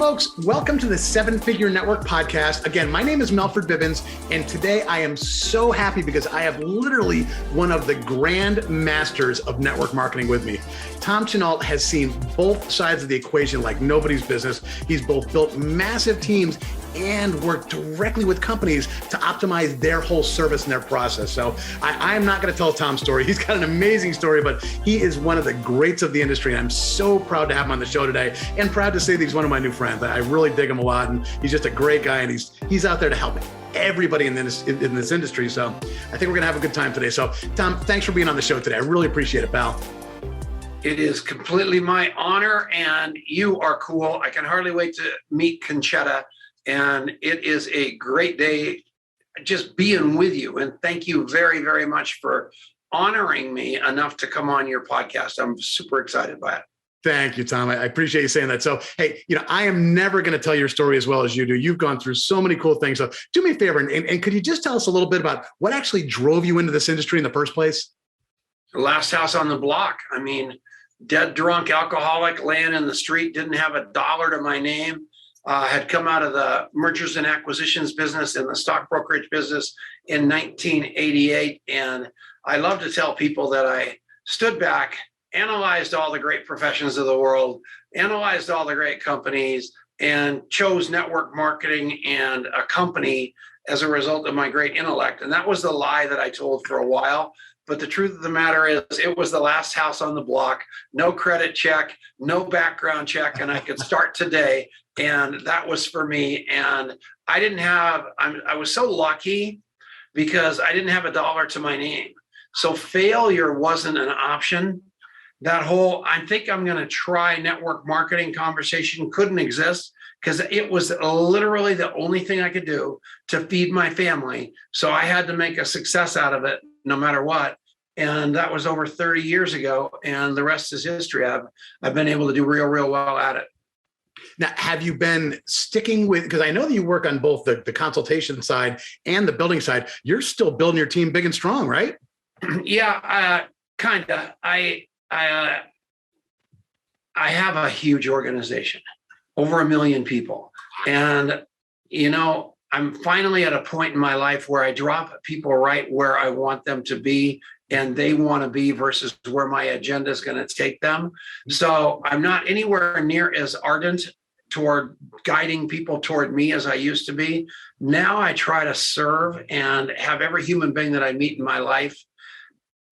folks. Welcome to the Seven Figure Network podcast. Again, my name is Melford Bibbins, and today I am so happy because I have literally one of the grand masters of network marketing with me. Tom Chenault has seen both sides of the equation like nobody's business. He's both built massive teams and work directly with companies to optimize their whole service and their process. So I am not going to tell Tom's story. He's got an amazing story, but he is one of the greats of the industry. And I'm so proud to have him on the show today and proud to say that he's one of my new friends. I really dig him a lot. And he's just a great guy. And he's out there to help everybody in this industry. So I think we're going to have a good time today. So Tom, thanks for being on the show today. I really appreciate it, pal. It is completely my honor, and you are cool. I can hardly wait to meet Conchetta. And it is a great day just being with you. And thank you very, very much for honoring me enough to come on your podcast. I'm super excited by it. Thank you, Tom. I appreciate you saying that. So, hey, I am never going to tell your story as well as you do. You've gone through so many cool things. So do me a favor. And could you just tell us a little bit about what actually drove you into this industry in the first place? The last house on the block. I mean, dead drunk alcoholic laying in the street, didn't have a dollar to my name. Had come out of the mergers and acquisitions business and the stock brokerage business in 1988. And I love to tell people that I stood back, analyzed all the great professions of the world, analyzed all the great companies, and chose network marketing and a company as a result of my great intellect. And that was the lie that I told for a while. But the truth of the matter is it was the last house on the block, no credit check, no background check, and I could start today. And that was for me. And I was so lucky because I didn't have a dollar to my name. So failure wasn't an option. That whole, I think I'm going to try network marketing conversation couldn't exist because it was literally the only thing I could do to feed my family. So I had to make a success out of it no matter what. And that was over 30 years ago. And the rest is history. I've been able to do real well at it. Now, have you been sticking with, because I know that you work on both the consultation side and the building side, you're still building your team big and strong, right? Yeah, kind of. I have a huge organization, over 1 million people. And, I'm finally at a point in my life where I drop people right where I want them to be and they want to be versus where my agenda is going to take them. So I'm not anywhere near as ardent toward guiding people toward me as I used to be. Now I try to serve and have every human being that I meet in my life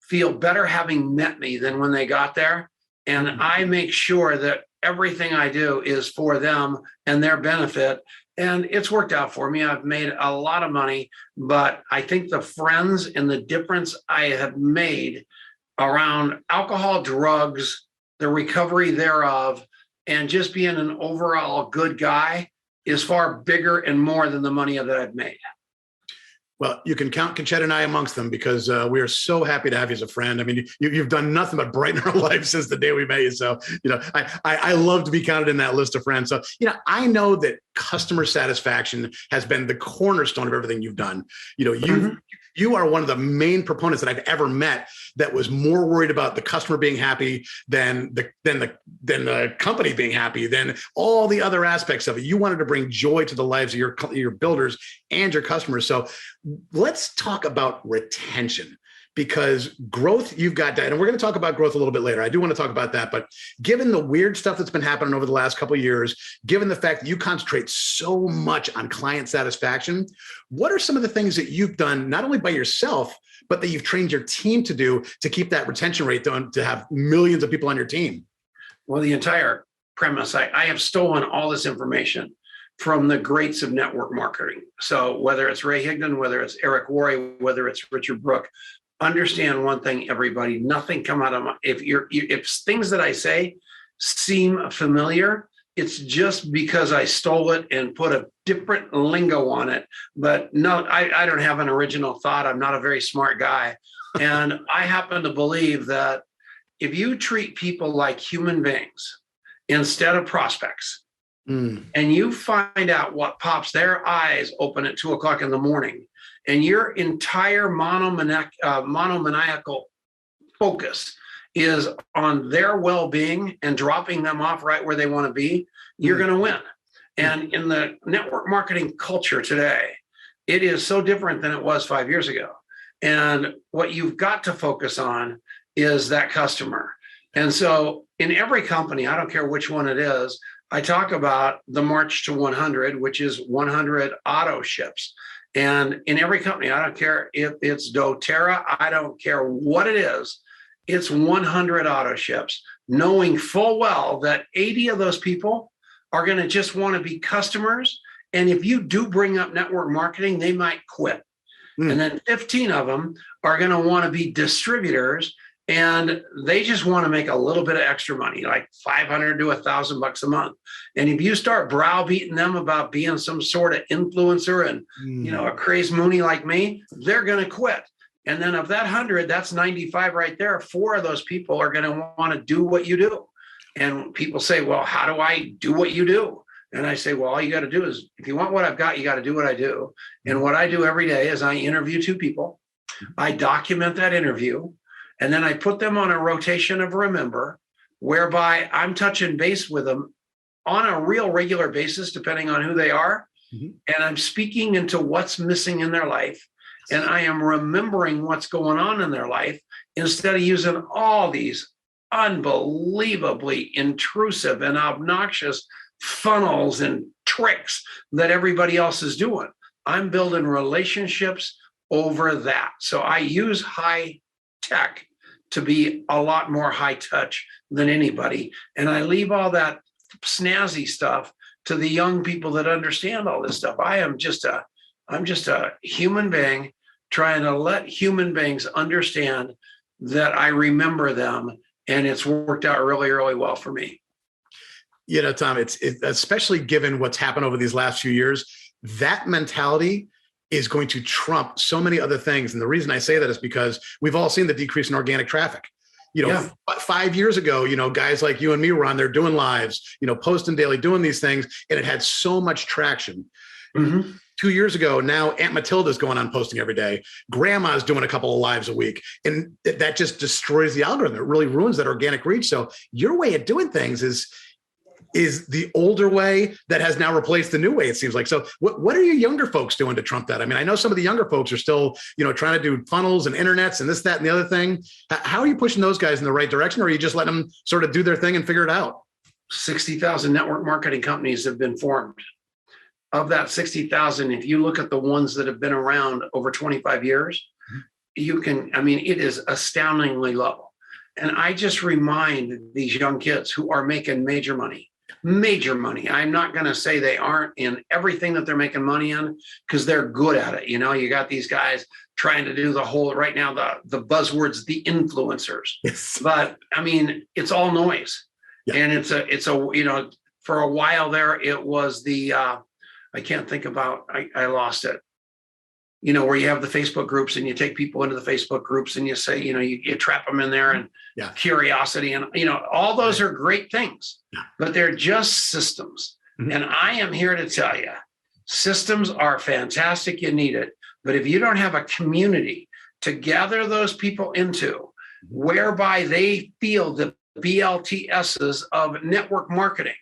feel better having met me than when they got there. And I make sure that everything I do is for them and their benefit. And it's worked out for me. I've made a lot of money, but I think the friends and the difference I have made around alcohol, drugs, the recovery thereof, and just being an overall good guy is far bigger and more than the money that I've made. Well, you can count Conchetta and I amongst them because we are so happy to have you as a friend. I mean, you've done nothing but brighten our life since the day we met you. So, I love to be counted in that list of friends. So, I know that customer satisfaction has been the cornerstone of everything you've done. You are one of the main proponents that I've ever met that was more worried about the customer being happy than the company being happy, than all the other aspects of it. You wanted to bring joy to the lives of your builders and your customers. So let's talk about retention, because growth, you've got that. And we're going to talk about growth a little bit later. I do want to talk about that. But given the weird stuff that's been happening over the last couple of years, given the fact that you concentrate so much on client satisfaction, what are some of the things that you've done, not only by yourself, but that you've trained your team to do to keep that retention rate down, to have millions of people on your team? Well, the entire premise, I have stolen all this information from the greats of network marketing. So whether it's Ray Higdon, whether it's Eric Worre, whether it's Richard Brooke, understand one thing, everybody, nothing come out of my, if things that I say seem familiar, it's just because I stole it and put a different lingo on it. But no, I don't have an original thought. I'm not a very smart guy. And I happen to believe that if you treat people like human beings instead of prospects, and you find out what pops their eyes open at 2:00 in the morning, and your entire monomaniacal focus is on their well-being and dropping them off right where they want to be, you're going to win. And in the network marketing culture today, it is so different than it was 5 years ago. And what you've got to focus on is that customer. And so in every company, I don't care which one it is, I talk about the March to 100, which is 100 auto ships. And in every company, I don't care if it's doTERRA, I don't care what it is, it's 100 auto ships, knowing full well that 80 of those people are going to just want to be customers. And if you do bring up network marketing, they might quit. And then 15 of them are going to want to be distributors, and they just want to make a little bit of extra money, like $500 to $1,000 a month. And if you start browbeating them about being some sort of influencer and, a crazy mooney like me, they're going to quit. And then of that 100, that's 95 right there. 4 of those people are going to want to do what you do. And people say, well, how do I do what you do? And I say, well, all you got to do is, if you want what I've got, you got to do what I do. And what I do every day is I interview 2 people. I document that interview, and then I put them on a rotation of remember, whereby I'm touching base with them on a real regular basis, depending on who they are. And I'm speaking into what's missing in their life. And I am remembering what's going on in their life instead of using all these unbelievably intrusive and obnoxious funnels and tricks that everybody else is doing. I'm building relationships over that. So I use high tech to be a lot more high touch than anybody. And I leave all that snazzy stuff to the young people that understand all this stuff. I'm just a human being trying to let human beings understand that I remember them, and it's worked out really, really well for me. Tom, it's especially given what's happened over these last few years, that mentality is going to trump so many other things. And the reason I say that is because we've all seen the decrease in organic traffic. 5 years ago, guys like you and me were on there doing lives, posting daily, doing these things, and it had so much traction. 2 years ago, now Aunt Matilda's going on posting every day. Grandma's doing a couple of lives a week. And that just destroys the algorithm. It really ruins that organic reach. So your way of doing things is the older way that has now replaced the new way, it seems like. So what are you younger folks doing to trump that? I mean, I know some of the younger folks are still, trying to do funnels and internets and this, that, and the other thing. How are you pushing those guys in the right direction? Or are you just letting them sort of do their thing and figure it out? 60,000 network marketing companies have been formed. Of that 60,000, if you look at the ones that have been around over 25 years, it is astoundingly low. And I just remind these young kids who are making major money. I'm not going to say they aren't in everything that they're making money in, because they're good at it. You got these guys trying to do the whole, right now, the buzzwords, the influencers. Yes. But it's all noise. Yeah. And it's a, for a while there, it was the, I can't think about, I lost it. Where you have the Facebook groups and you take people into the Facebook groups and you say, you trap them in there, and curiosity and, all those are great things, but they're just systems. And I am here to tell you, systems are fantastic. You need it. But if you don't have a community to gather those people into, whereby they feel the BLTSs of network marketing.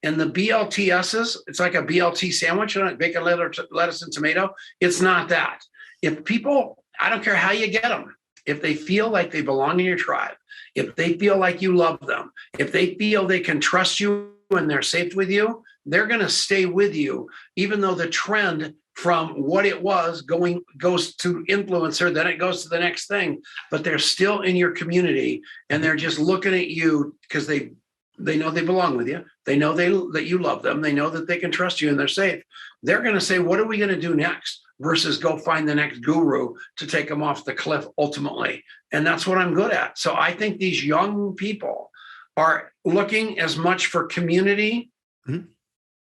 And the BLTSs, it's like a BLT sandwich, bacon, lettuce, and tomato. It's not that. If people, I don't care how you get them, if they feel like they belong in your tribe, if they feel like you love them, if they feel they can trust you and they're safe with you, they're going to stay with you, even though the trend from what it was goes to influencer, then it goes to the next thing. But they're still in your community, and they're just looking at you because they know they belong with you. They know that you love them. They know that they can trust you and they're safe. They're going to say, what are we going to do next? Versus go find the next guru to take them off the cliff ultimately. And that's what I'm good at. So I think these young people are looking as much for community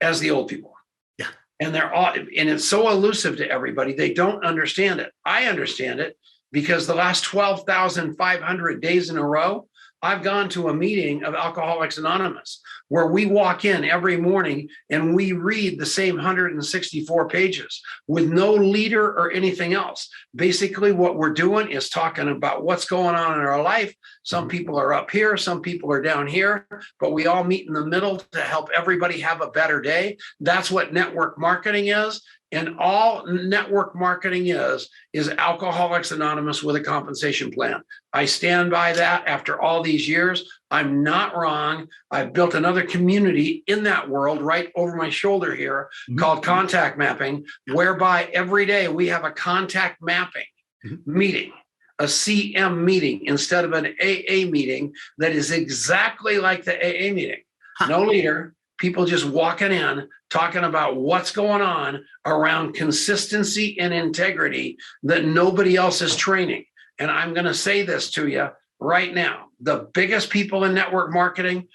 as the old people. Yeah. And and it's so elusive to everybody. They don't understand it. I understand it because the last 12,500 days in a row, I've gone to a meeting of Alcoholics Anonymous where we walk in every morning and we read the same 164 pages with no leader or anything else. Basically, what we're doing is talking about what's going on in our life. Some people are up here, some people are down here, but we all meet in the middle to help everybody have a better day. That's what network marketing is. And all network marketing is Alcoholics Anonymous with a compensation plan. I stand by that after all these years. I'm not wrong. I've built another community in that world right over my shoulder here called Contact Mapping, whereby every day we have a contact mapping meeting, a CM meeting instead of an AA meeting that is exactly like the AA meeting. No leader, people just walking in, talking about what's going on around consistency and integrity that nobody else is training. And I'm going to say this to you right now. The biggest people in network marketing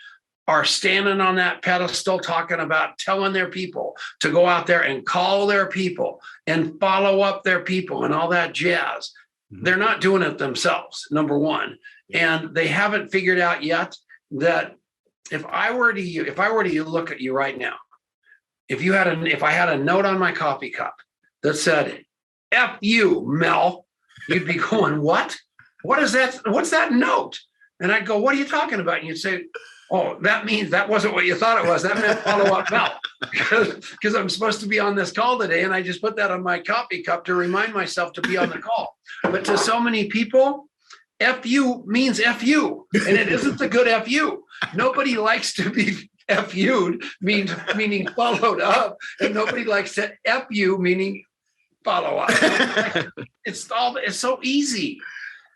are standing on that pedestal talking about telling their people to go out there and call their people and follow up their people and all that jazz. They're not doing it themselves, number one. And they haven't figured out yet that if I were to look at you right now, if I had a note on my coffee cup that said, F you, Mel, you'd be going, what? What is that? What's that note? And I'd go, what are you talking about? And you'd say, oh, that means that wasn't what you thought it was. That meant follow up Mel. Because I'm supposed to be on this call today. And I just put that on my coffee cup to remind myself to be on the call. But to so many people, FU means FU, and it isn't the good FU. Nobody likes to be FU'd, meaning followed up, and nobody likes to FU, meaning follow up. It's so easy,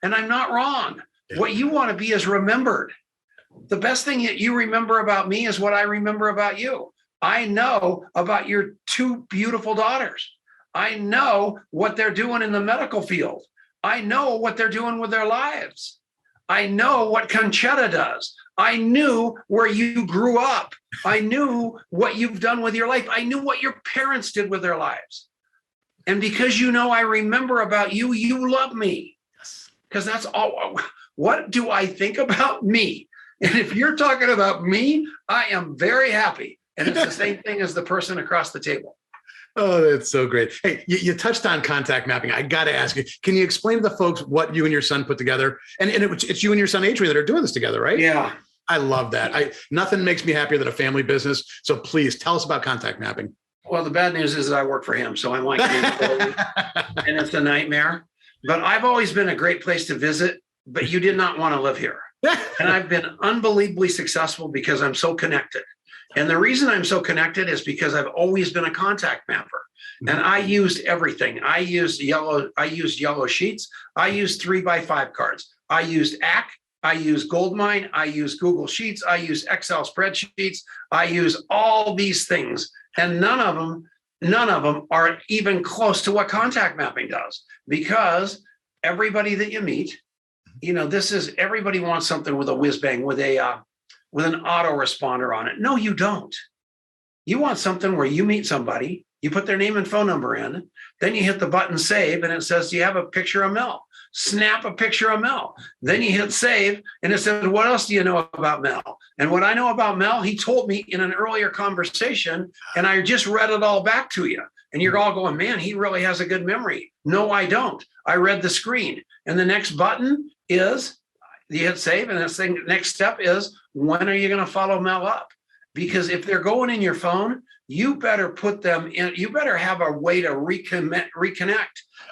and I'm not wrong. What you want to be is remembered. The best thing that you remember about me is what I remember about you. I know about your two beautiful daughters. I know what they're doing in the medical field. I know what they're doing with their lives. I know what Conchetta does. I knew where you grew up. I knew what you've done with your life. I knew what your parents did with their lives. And because you know I remember about you, you love me. Because that's all. What do I think about me? And if you're talking about me, I am very happy. And it's the same thing as the person across the table. Oh, that's so great. Hey, you touched on contact mapping. I got to ask you, can you explain to the folks what you and your son put together? And it's you and your son, Adrian, that are doing this together, right? Yeah. I love that. Nothing makes me happier than a family business. So please tell us about contact mapping. Well, the bad news is that I work for him. So I'm like, and it's a nightmare. But I've always been a great place to visit, but you did not want to live here. And I've been unbelievably successful because I'm so connected. And the reason I'm so connected is because I've always been a contact mapper. And I used everything. I used yellow sheets. I used 3x5 cards. I used ACK. I use Goldmine. I use Google Sheets. I use Excel spreadsheets. I use all these things. And none of them are even close to what contact mapping does, because everybody that you meet, everybody wants something with a whiz bang, with an autoresponder on it. No, you don't. You want something where you meet somebody, you put their name and phone number in, then you hit the button save, and it says, do you have a picture of Mel? Snap a picture of Mel. Then you hit save, and it says, what else do you know about Mel? And what I know about Mel, he told me in an earlier conversation, and I just read it all back to you. And you're all going, man, he really has a good memory. No, I don't. I read the screen. And the next button is, you hit save, and the next step is, when are you going to follow Mel up? Because if they're going in your phone, you better put them in, you better have a way to reconnect.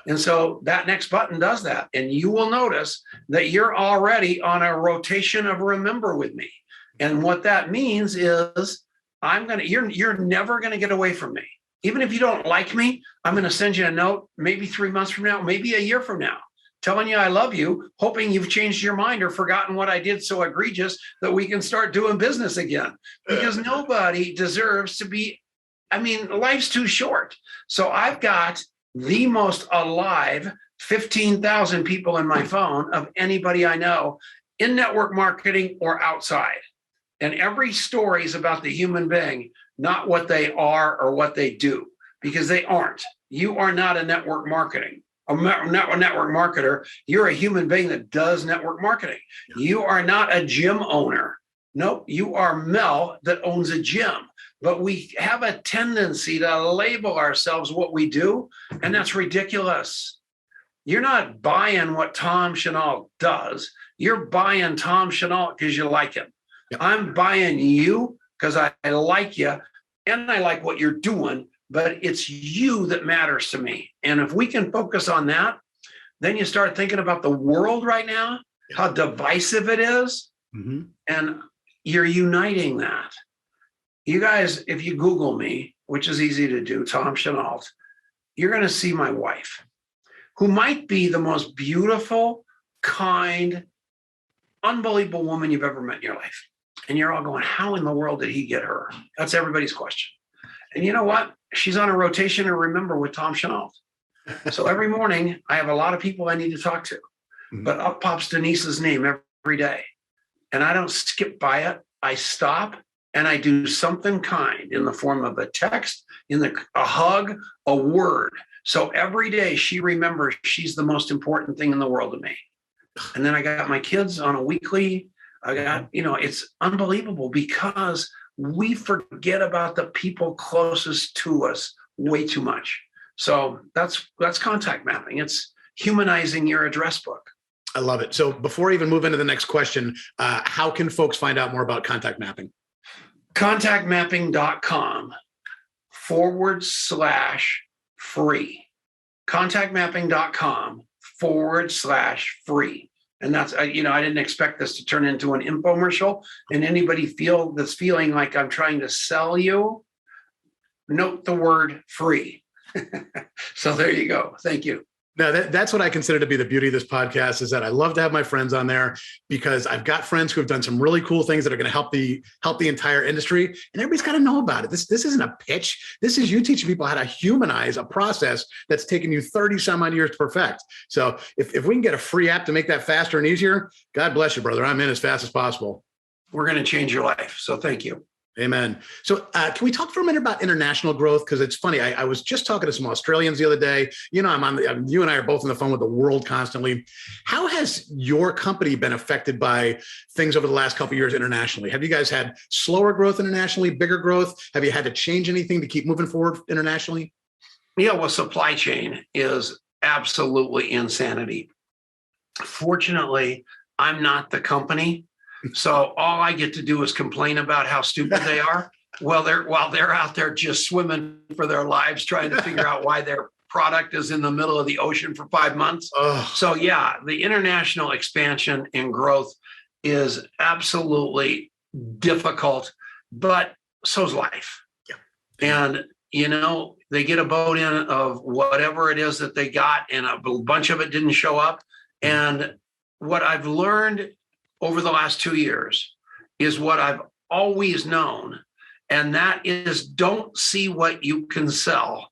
And so that next button does that. And you will notice that you're already on a rotation of remember with me. And what that means is you're never going to get away from me. Even if you don't like me, I'm going to send you a note maybe 3 months from now, maybe a year from now, telling you I love you, hoping you've changed your mind or forgotten what I did so egregious that we can start doing business again. Because nobody deserves to be, life's too short. So I've got the most alive 15,000 people in my phone of anybody I know in network marketing or outside. And every story is about the human being, not what they are or what they do, because they aren't. You are not a network marketing. network marketer. You're a human being that does network marketing. You are not a gym owner. Nope, you are Mel that owns a gym. But we have a tendency to label ourselves what we do, and that's ridiculous. You're not buying what Tom Chenault does. You're buying Tom Chenault because you like him. Yep. I'm buying you because I like you and I like what you're doing, but it's you that matters to me. And if we can focus on that, then you start thinking about the world right now, how divisive it is, and you're uniting that. You guys, if you Google me, which is easy to do, Tom Chenault, you're going to see my wife, who might be the most beautiful, kind, unbelievable woman you've ever met in your life. And you're all going, how in the world did he get her? That's everybody's question. And you know what? She's on a rotation to remember with Tom Chenault. So every morning, I have a lot of people I need to talk to. But up pops Denise's name every day. And I don't skip by it. I stop and I do something kind in the form of a text, a hug, a word. So every day she remembers she's the most important thing in the world to me. And then I got my kids on a weekly. I got, it's unbelievable because we forget about the people closest to us way too much. So that's contact mapping. It's humanizing your address book. I love it. So before I even move into the next question, how can folks find out more about contact mapping? Contactmapping.com/free. Contactmapping.com/free. And that's, I didn't expect this to turn into an infomercial. And anybody that's feeling like I'm trying to sell you, note the word free. So there you go. Thank you. Now, that's what I consider to be the beauty of this podcast, is that I love to have my friends on there because I've got friends who have done some really cool things that are going to help the entire industry. And everybody's got to know about it. This isn't a pitch. This is you teaching people how to humanize a process that's taken you 30 some odd years to perfect. So if we can get a free app to make that faster and easier, God bless you, brother. I'm in as fast as possible. We're going to change your life. So thank you. Amen. So can we talk for a minute about international growth? Because it's funny. I was just talking to some Australians the other day. You and I are both on the phone with the world constantly. How has your company been affected by things over the last couple of years internationally? Have you guys had slower growth internationally, bigger growth? Have you had to change anything to keep moving forward internationally? Yeah, well, supply chain is absolutely insanity. Fortunately, I'm not the company. So all I get to do is complain about how stupid they are. While they're out there just swimming for their lives, trying to figure out why their product is in the middle of the ocean for 5 months. So yeah, the international expansion and growth is absolutely difficult, but so's life. Yeah. And they get a boat in of whatever it is that they got, and a bunch of it didn't show up. And what I've learned over the last 2 years is what I've always known. And that is, don't see what you can sell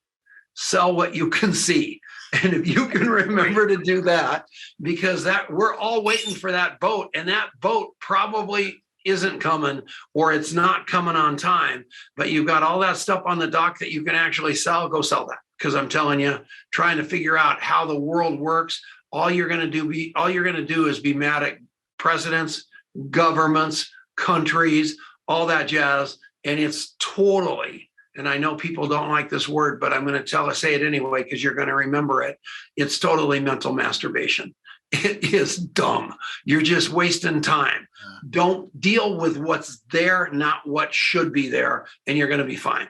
what you can see. And if you can remember to do that, because we're all waiting for that boat, and that boat probably isn't coming, or it's not coming on time, but you've got all that stuff on the dock that you can actually sell, go sell that. Because I'm telling you, trying to figure out how the world works, all you're going to do is be mad at presidents, governments, countries, all that jazz. And it's totally, and I know people don't like this word, but I'm going to say it anyway, because you're going to remember it. It's totally mental masturbation. It is dumb. You're just wasting time. Don't deal with what's there, not what should be there, and you're going to be fine.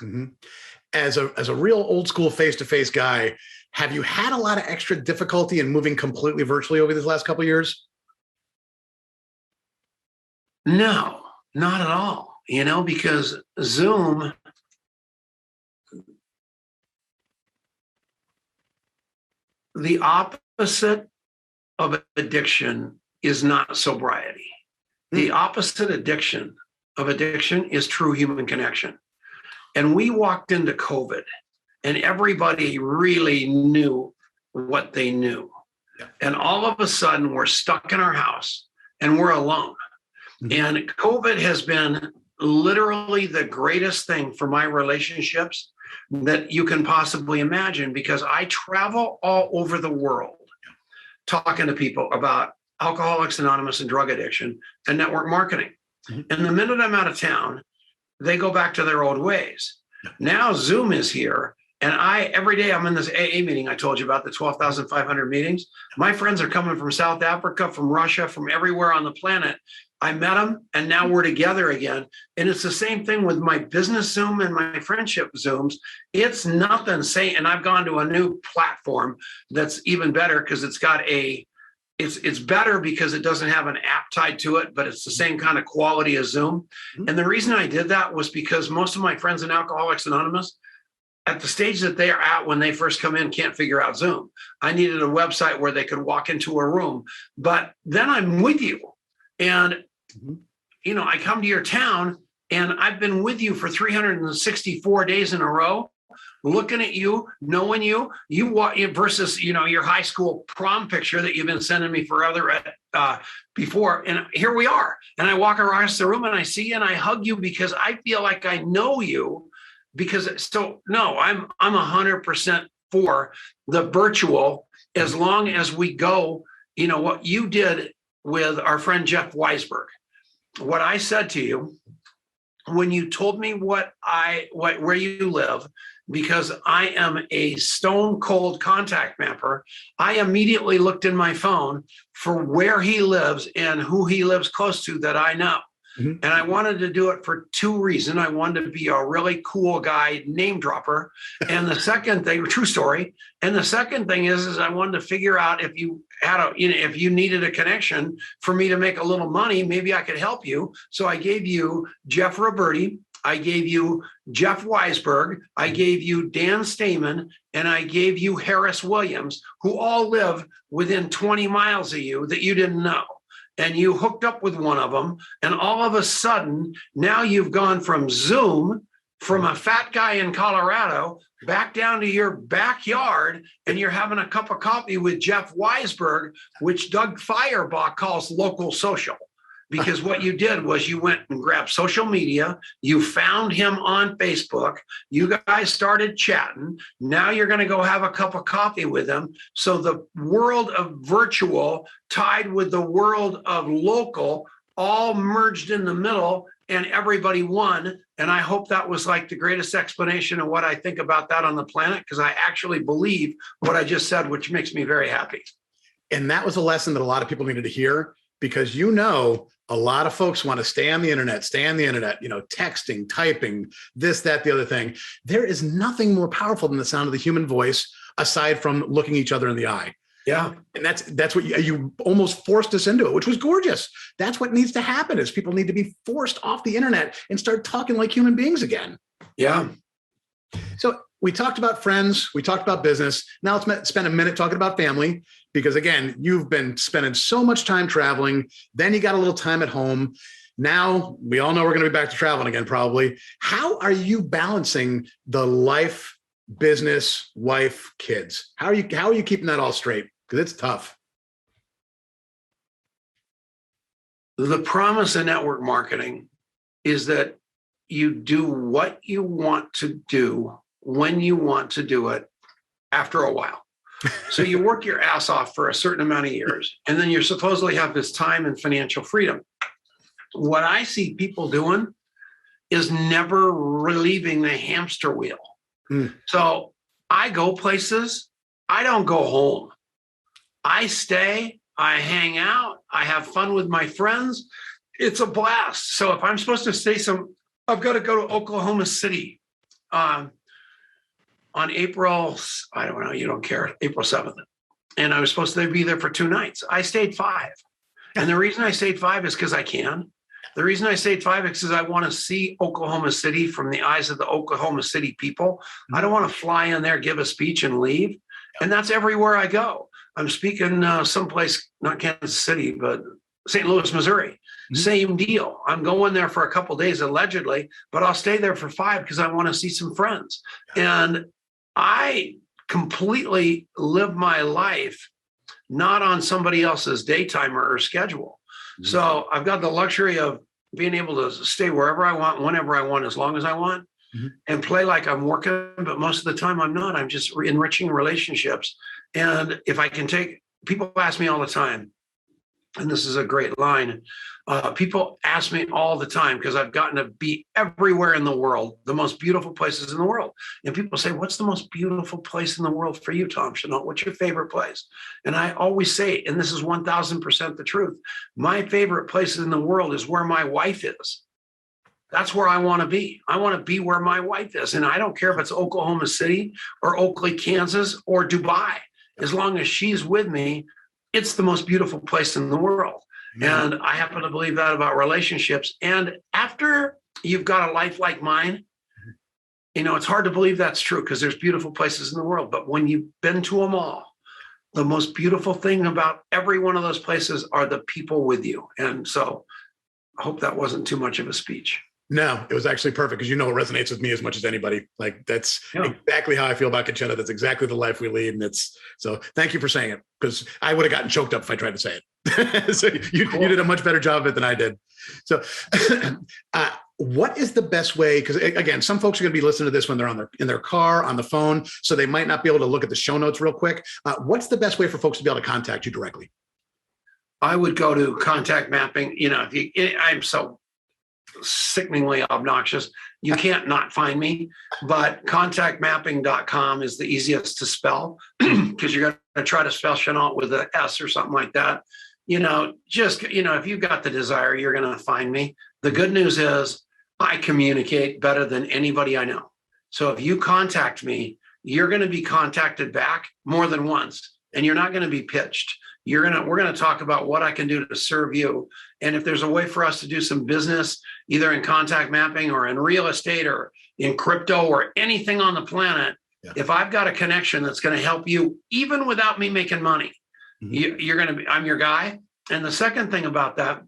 Mm-hmm. As a real old school face-to-face guy, have you had a lot of extra difficulty in moving completely virtually over these last couple of years? No, not at all. Because Zoom, the opposite of addiction is not sobriety. The opposite of addiction is true human connection. And we walked into COVID and everybody really knew what they knew. Yeah. And all of a sudden we're stuck in our house and we're alone. And COVID has been literally the greatest thing for my relationships, that you can possibly imagine, because I travel all over the world talking to people about Alcoholics Anonymous and drug addiction and network marketing. And the minute I'm out of town, they go back to their old ways. Now Zoom is here. And every day I'm in this AA meeting I told you about, the 12,500 meetings. My friends are coming from South Africa, from Russia, from everywhere on the planet. I met them, and now we're together again. And it's the same thing with my business Zoom and my friendship Zooms. It's nothing and I've gone to a new platform that's even better, because it's got it's better because it doesn't have an app tied to it, but it's the same kind of quality as Zoom. And the reason I did that was because most of my friends in Alcoholics Anonymous, at the stage that they are at when they first come in, can't figure out Zoom. I needed a website where they could walk into a room. But then I'm with you. And, I come to your town, and I've been with you for 364 days in a row, looking at you, knowing you versus, your high school prom picture that you've been sending me before. And here we are. And I walk across the room and I see you and I hug you, because I feel like I know you. I'm 100% for the virtual, as long as we go, what you did with our friend Jeff Weisberg. What I said to you when you told me where you live, because I am a stone cold contact mapper, I immediately looked in my phone for where he lives and who he lives close to that I know. And I wanted to do it for two reasons. I wanted to be a really cool guy, name dropper. And the second thing, true story. And the second thing is I wanted to figure out if you had if you needed a connection for me to make a little money, maybe I could help you. So I gave you Jeff Roberti, I gave you Jeff Weisberg, I gave you Dan Stamen, and I gave you Harris Williams, who all live within 20 miles of you that you didn't know. And you hooked up with one of them, and all of a sudden, now you've gone from Zoom, from a fat guy in Colorado, back down to your backyard, and you're having a cup of coffee with Jeff Weisberg, which Doug Feuerbach calls local social. Because what you did was you went and grabbed social media, you found him on Facebook, you guys started chatting, now you're going to go have a cup of coffee with him. So the world of virtual tied with the world of local all merged in the middle, and everybody won. And I hope that was like the greatest explanation of what I think about that on the planet, because I actually believe what I just said, which makes me very happy. And that was a lesson that a lot of people needed to hear, because a lot of folks want to stay on the internet, texting, typing, this, that, the other thing. There is nothing more powerful than the sound of the human voice, aside from looking each other in the eye. Yeah. And that's what you almost forced us into it, which was gorgeous. That's what needs to happen, is people need to be forced off the internet and start talking like human beings again. Yeah. So we talked about friends, we talked about business. Now let's spend a minute talking about family, because again, you've been spending so much time traveling, then you got a little time at home. Now we all know we're going to be back to traveling again, probably. How are you balancing the life, business, wife, kids? How are you keeping that all straight? Because it's tough. The promise of network marketing is that you do what you want to do when you want to do it after a while. So you work your ass off for a certain amount of years, and then you supposedly have this time and financial freedom. What I see people doing is never relieving the hamster wheel. So I go places, I don't go home. I stay, I hang out, I have fun with my friends. It's a blast. So if I'm supposed to stay I've got to go to Oklahoma City on April, I don't know, you don't care, April 7th. And I was supposed to be there for 2 nights. I stayed 5. And the reason I stayed 5 is because I can. The reason I stayed 5 is because I want to see Oklahoma City from the eyes of the Oklahoma City people. I don't want to fly in there, give a speech, and leave. And that's everywhere I go. I'm speaking someplace, not Kansas City, but St. Louis, Missouri. Same deal. I'm going there for a couple of days, allegedly, but I'll stay there for 5 because I want to see some friends. And I completely live my life not on somebody else's day timer or schedule. So I've got the luxury of being able to stay wherever I want, whenever I want, as long as I want. and play like I'm working, but most of the time I'm not. I'm just enriching relationships. And if I can people ask me all the time, and this is a great line. People ask me all the time, because I've gotten to be everywhere in the world, the most beautiful places in the world. And people say, what's the most beautiful place in the world for you, Tom Chenault? What's your favorite place? And I always say, and this is 1000% the truth, my favorite place in the world is where my wife is. That's where I want to be. I want to be where my wife is. And I don't care if it's Oklahoma City or Oakley, Kansas, or Dubai. As long as she's with me, it's the most beautiful place in the world. And I happen to believe that about relationships. And after you've got a life like mine, it's hard to believe that's true, because there's beautiful places in the world. But when you've been to them all, the most beautiful thing about every one of those places are the people with you. And so I hope that wasn't too much of a speech. No, it was actually perfect, because it resonates with me as much as anybody. Like, that's exactly how I feel about Chenault. That's exactly the life we lead. And so thank you for saying it, because I would have gotten choked up if I tried to say it. So you did a much better job of it than I did. So what is the best way? Because again, some folks are going to be listening to this when they're in their car, on the phone, so they might not be able to look at the show notes real quick. What's the best way for folks to be able to contact you directly? I would go to contact mapping. I'm so sickeningly obnoxious. You can't not find me, but contactmapping.com is the easiest to spell, because you're going to try to spell Chenault with an S or something like that. If you've got the desire, you're going to find me. The good news is I communicate better than anybody I know. So if you contact me, you're going to be contacted back more than once, and you're not going to be pitched. We're going to talk about what I can do to serve you. And if there's a way for us to do some business, either in contact mapping or in real estate or in crypto or anything on the planet, if I've got a connection that's going to help you, even without me making money, I'm your guy. And the second thing about that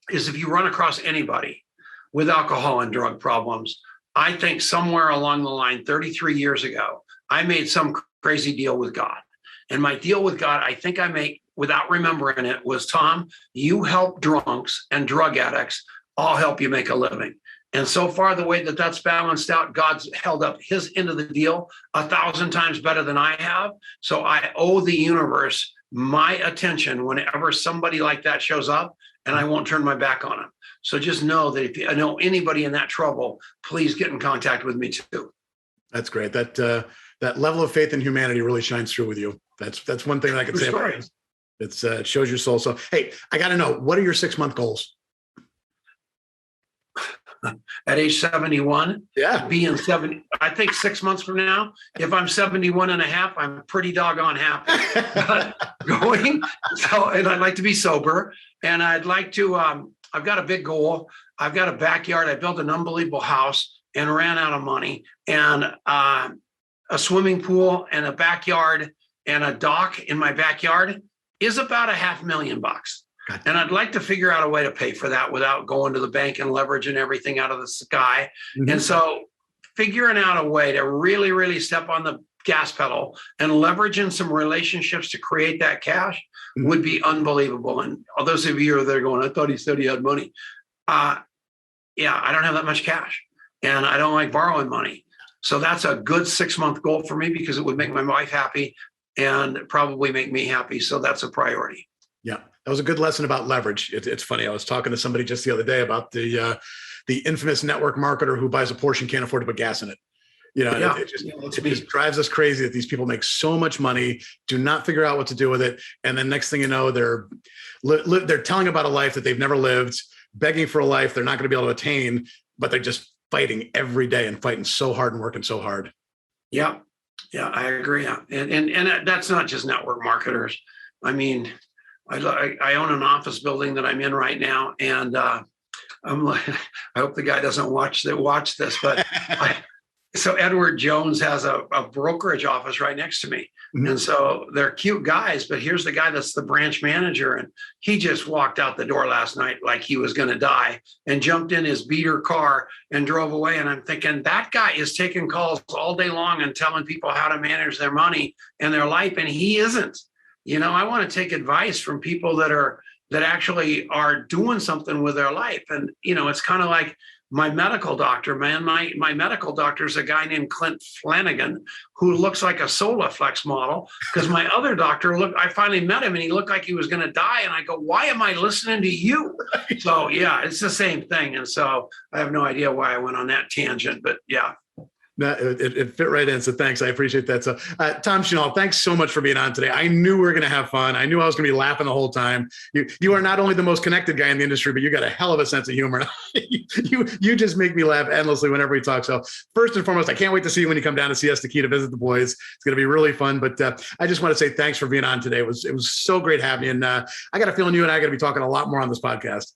is, if you run across anybody with alcohol and drug problems, I think somewhere along the line, 33 years ago, I made some crazy deal with God. And my deal with God, I think I made, without remembering it, was, Tom, you help drunks and drug addicts, I'll help you make a living. And so far, the way that that's balanced out, God's held up his end of the deal 1,000 times better than I have. So I owe the universe my attention whenever somebody like that shows up, and I won't turn my back on them. So just know that if you know anybody in that trouble, please get in contact with me too. That's great. That level of faith in humanity really shines through with you. That's one thing that I can say about it. It shows your soul. So, hey, I got to know, what are your 6-month goals? At age 71, being 70, I think 6 months from now, if I'm 71 and a half, I'm pretty doggone happy. And I'd like to be sober, and I'd like to, I've got a big goal. I've got a backyard. I built an unbelievable house and ran out of money, and a swimming pool and a backyard and a dock in my backyard is about $500,000. And I'd like to figure out a way to pay for that without going to the bank and leveraging everything out of the sky. And so figuring out a way to really, really step on the gas pedal and leveraging some relationships to create that cash would be unbelievable. And all those of you that are going, I thought he said he had money. I don't have that much cash, and I don't like borrowing money. So that's a good 6-month goal for me, because it would make my wife happy and probably make me happy. So that's a priority. Yeah. That was a good lesson about leverage. It's funny. I was talking to somebody just the other day about the infamous network marketer who buys a Porsche and can't afford to put gas in it. It just drives us crazy that these people make so much money, do not figure out what to do with it. And then next thing you know, they're telling about a life that they've never lived, begging for a life they're not going to be able to attain, but they're just fighting every day and fighting so hard and working so hard. Yeah, I agree. And that's not just network marketers. I mean, I own an office building that I'm in right now, and I'm like, I hope the guy doesn't watch this, but so Edward Jones has a brokerage office right next to me. And so they're cute guys, but here's the guy that's the branch manager. And he just walked out the door last night like he was going to die and jumped in his beater car and drove away. And I'm thinking, that guy is taking calls all day long and telling people how to manage their money and their life. And he isn't. I want to take advice from people that are that actually are doing something with their life. And, it's kind of like my medical doctor, man. My medical doctor is a guy named Clint Flanagan, who looks like a Solaflex model, because my other doctor, I finally met him and he looked like he was going to die. And I go, why am I listening to you? So yeah, it's the same thing. And so I have no idea why I went on that tangent, but yeah. No, it fit right in. So thanks. I appreciate that. So Tom Chenault, thanks so much for being on today. I knew we were going to have fun. I knew I was going to be laughing the whole time. You are not only the most connected guy in the industry, but you got a hell of a sense of humor. you just make me laugh endlessly whenever we talk. So first and foremost, I can't wait to see you when you come down to Siesta Key to visit the boys. It's going to be really fun. But I just want to say thanks for being on today. It was so great having you. And I got a feeling you and I are going to be talking a lot more on this podcast.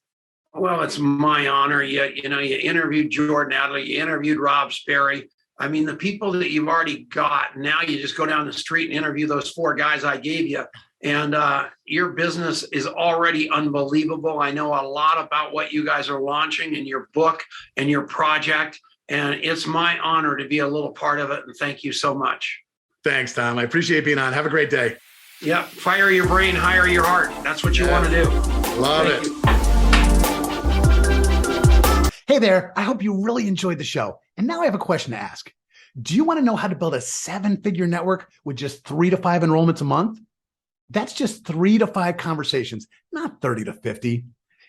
Well, it's my honor. You interviewed Jordan Adler, you interviewed Rob Sperry. I mean, the people that you've already got, now you just go down the street and interview those 4 guys I gave you. And your business is already unbelievable. I know a lot about what you guys are launching in your book and your project. And it's my honor to be a little part of it. And thank you so much. Thanks, Tom. I appreciate being on. Have a great day. Yep. Fire your brain, hire your heart. That's what you want to do. Love it. Hey there. I hope you really enjoyed the show. And now I have a question to ask. Do you want to know how to build a 7-figure network with just 3 to 5 enrollments a month? That's just 3 to 5 conversations, not 30 to 50.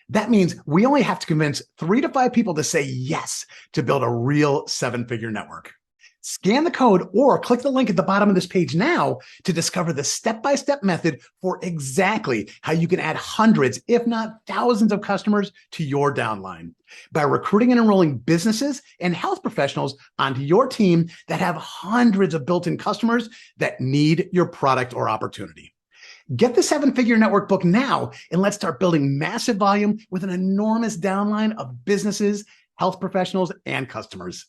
That means we only have to convince 3 to 5 people to say yes to build a real 7-figure network. Scan the code or click the link at the bottom of this page now to discover the step-by-step method for exactly how you can add hundreds, if not thousands of customers to your downline by recruiting and enrolling businesses and health professionals onto your team that have hundreds of built-in customers that need your product or opportunity. Get the 7-figure network book now, and let's start building massive volume with an enormous downline of businesses, health professionals, and customers.